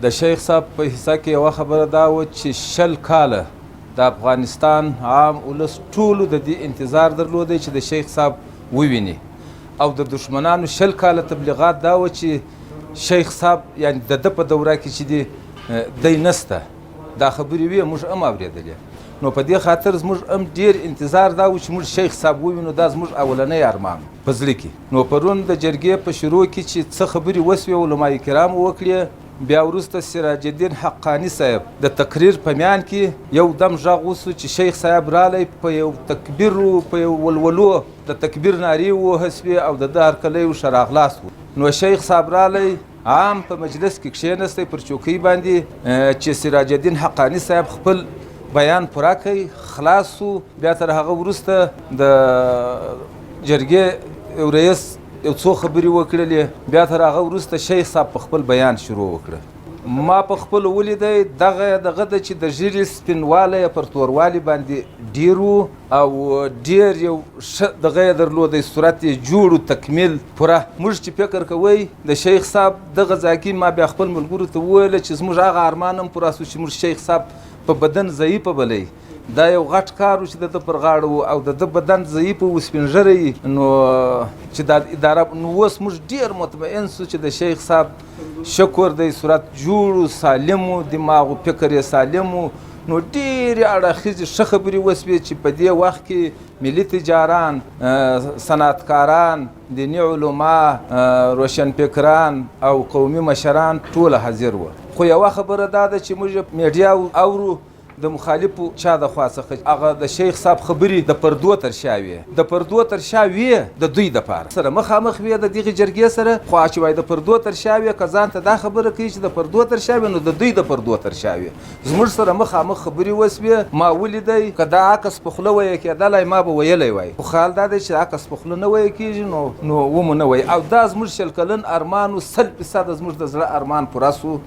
د شیخ صاحب په حصہ کې یوه خبره دا وه چې 20 کاله د افغانستان عام ولس ټولو د دې انتظار درلودی چې د شیخ صاحب وویني او د دشمنانو 20 کاله تبلیغات دا وه چې شیخ صاحب یعنی د ده په دوره کې چې دی نسته دا خبرې وې موږ هم اورېدلې نو په دې خاطر زموږ هم ډېر انتظار دا و چې موږ شیخ صاحب ووینو دا زموږ اولنی ارمان په زړه کې نو پرون د جرګې په شروع کې چې څه خبرې وسوې علمای کرامو وکړې بیا وروسته سراج الدین حقاني صاحب د تقریر په میان کې یو دم غږ وسو چې شیخ صاحب رالی په یو تکبیر په یو ولولو د تکبیر نارې ووهسوې او د ده هرکلی شراغلاس و نو شیخ صاحب رالی عام په مجلس کې کښېنستی پر چوکۍ باندې چې سراج الدین حقاني صاحب خپل بیان پوره کوي خلاص سو بیا تر هغه وروسته د جرګې رئیس یو څو خبرې وکړلې بیا تر هغه وروسته شیخ صاحب په خپل بیان شروع وکړه ما په خپل ولیدی دغه ده چې د ږیرې سپینوالی یې پر توروالي باندې ډېر و او ډېر یو ښه دغه یې درلودی صورت یې جوړ تکمیل پوره موږ چې فکر کوئ د شیخ صاحب دغه ځای کې ما بیا خپل ملګرو ته وویله چې زموږ هغه ارمان هم پوره سو چې موږ شیخ صاحب په بدن ضعیفه بلی دا یو غټ کار و چې د ده پر غاړه و او د ده بدن ضعیف و سپین ږیری نو چې دا اداره نو اوس موږ ډېر مطمئن سو چې د شیخ صاحب شکر دی صورت جوړ و سالم و دماغ و فکر یې سالم و نو ډېرې اړخیزې ښه خبرې وسوې چې په دې وخت کې ملي تجاران صنعتکاران دیني علما روشنفکران او قومي مشران ټول حاضر وه خو یوه خبره دا ده چې موږ میډیا اورو د مخالفو چا د خوا څخه هغه د شیخ صاحب خبرې د پردو تر شا وې د پردو تر شا وې د دوی دپاره سره مخامخ وې د دغې جرګې سره خو چې وایي د پردو تر شا وې که ځان ته دا خبره کوي چې د پردو تر شا وې نو د دوی د پردو تر شا وې زموږ سره مخامخ خبرې وسوې ما ولیدی که دا عکس په خوله ویل کېدلی ما به ویلی وای خو خیال دا دی چې عکس په خوله نه ویل کېږي نو ومو نه وایي او دا زموږ 20 کلن ارمان و 100% زموږ د زړه ارمان پوره سو